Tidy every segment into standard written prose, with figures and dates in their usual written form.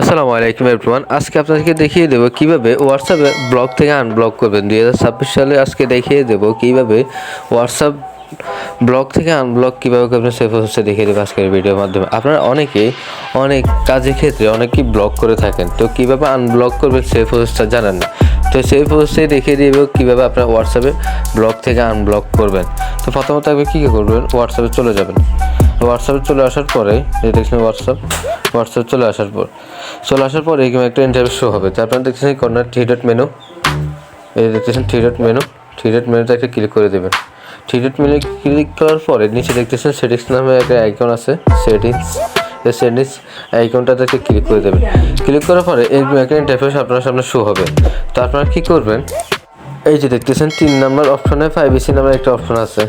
আসসালামু আলাইকুম এভরিওয়ান। আজকে আপনাদেরকে দেখিয়ে দেবো কিভাবে হোয়াটসঅ্যাপে ব্লক থেকে আনব্লক করবেন। 2026 সালে আজকে দেখিয়ে দেবো কিভাবে হোয়াটসঅ্যাপ ব্লক থেকে আনব্লক কীভাবে করবেন, সেই প্রসেসটা দেখিয়ে দেবো আজকের ভিডিওর মাধ্যমে। আপনারা অনেকেই অনেক কাজের ক্ষেত্রে অনেকেই ব্লক করে থাকেন, তো কীভাবে আনব্লক করবেন সেই প্রসেসটা জানেন না। তো সেই প্রসেসটাই দেখিয়ে দেবো কীভাবে আপনার হোয়াটসঅ্যাপে ব্লক থেকে আনব্লক করবেন। তো প্রথমত আপনি কী করবেন, হোয়াটসঅ্যাপে চলে যাবেন। হোয়াটসঅ্যাপে চলে আসার পরে এই দেখছেন হোয়াটসঅ্যাপ চলে আসার পর এরকম একটা ইন্টারফেস শো হবে। তারপর দেখছেন কর্নার থ্রি ডট মেনু, এই দেখতেছেন থ্রি ডট মেনুতে একটা ক্লিক করে দেবেন। থ্রি ডট মেনু ক্লিক করার পরে নিচে দেখতেছেন সেটিংস নামে একটা আইকন আছে, সেটিংস আইকনটাতে একটা ক্লিক করে দেবেন। ক্লিক করার পরে এরকম একটা ইন্টারফেস আপনার সামনে শো হবে। তো আপনারা কী করবেন, এই যে দেখতেছেন 3 নম্বর অপশনে 5EC নামের একটা অপশন আছে,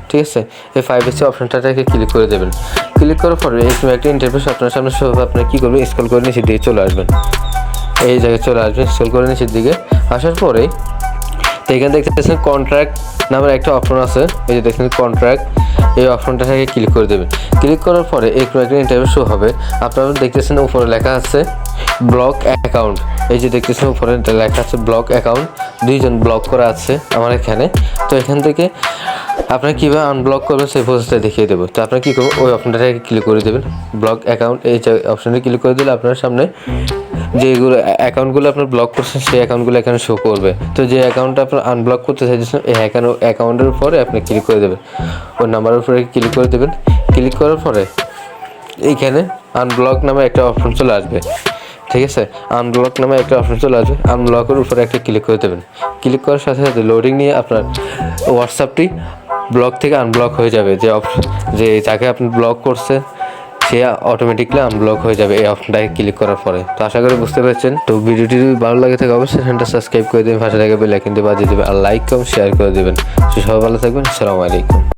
ঠিক আছে। এই 5EC অপশনটাকে ক্লিক করে দেবেন। ক্লিক করার পরে এরকম একটা ইন্টারফেস আপনার সামনে শো হবে। আপনি কী করবেন, স্ক্রল করে নিচের দিকে চলে আসবেন, এই জায়গায় চলে আসবেন। স্ক্রল করে নিচের দিকে আসার পরে এখানে দেখতেছেন কন্ট্রাক্ট নামের একটা অপশন আছে, এই যে দেখছেন কন্ট্রাক্ট, এই অপশনটাকে ক্লিক করে দেবেন। ক্লিক করার পরে এরকম একটা ইন্টারফেস শো হবে। আপনারা দেখতেছেন উপরে লেখা আছে ব্লক অ্যাকাউন্ট, এই যে দেখতেছেন উপরে লেখা আছে ব্লক অ্যাকাউন্ট, 2 জন ব্লক করা আছে আমার এখানে। তো এখান থেকে আপনারা কীভাবে আনব্লক করবেন সেই প্রসেসটা দেখিয়ে দেবো। তো আপনারা কী করবেন, ওই অপশনটাকে ক্লিক করে দেবেন, ব্লক অ্যাকাউন্ট, এই অপশনটা ক্লিক করে দিলে আপনার সামনে যেগুলো অ্যাকাউন্টগুলো আপনার ব্লক করছেন সেই অ্যাকাউন্টগুলো এখানে শো করবে। তো যে অ্যাকাউন্টটা আপনার আনব্লক করতে চাইছেন এই অ্যাকাউন্টের উপরে আপনি ক্লিক করে দেবেন, ওই নাম্বারের উপরে ক্লিক করে দেবেন। ক্লিক করার পরে এইখানে আনব্লক নামে একটা অপশন চলে আসবে, ঠিক আছে। আনব্লক নামে একটা অপশন চলে আসবে, আনব্লকের উপরে একটা ক্লিক করে দেবেন। ক্লিক করার সাথে সাথে লোডিং নিয়ে আপনার হোয়াটসঅ্যাপটি ব্লক থেকে আনব্লক হয়ে যাবে। যে যাকে আপনি ব্লক করছে সে অটোমেটিকলি আনব্লক হয়ে যাবে এই অপশনটাকে ক্লিক করার পরে। তো আশা করি বুঝতে পেরেছেন। তো ভিডিওটি যদি ভালো লাগে থাকে অবশ্যই চ্যানেলটা সাবস্ক্রাইব করে দেবেন, পাশে থাকা বেল আইকনটি বাজিয়ে দেবেন, আর লাইক কমেন্ট শেয়ার করে দেবেন। সবাই ভালো থাকবেন। আসসালামু আলাইকুম।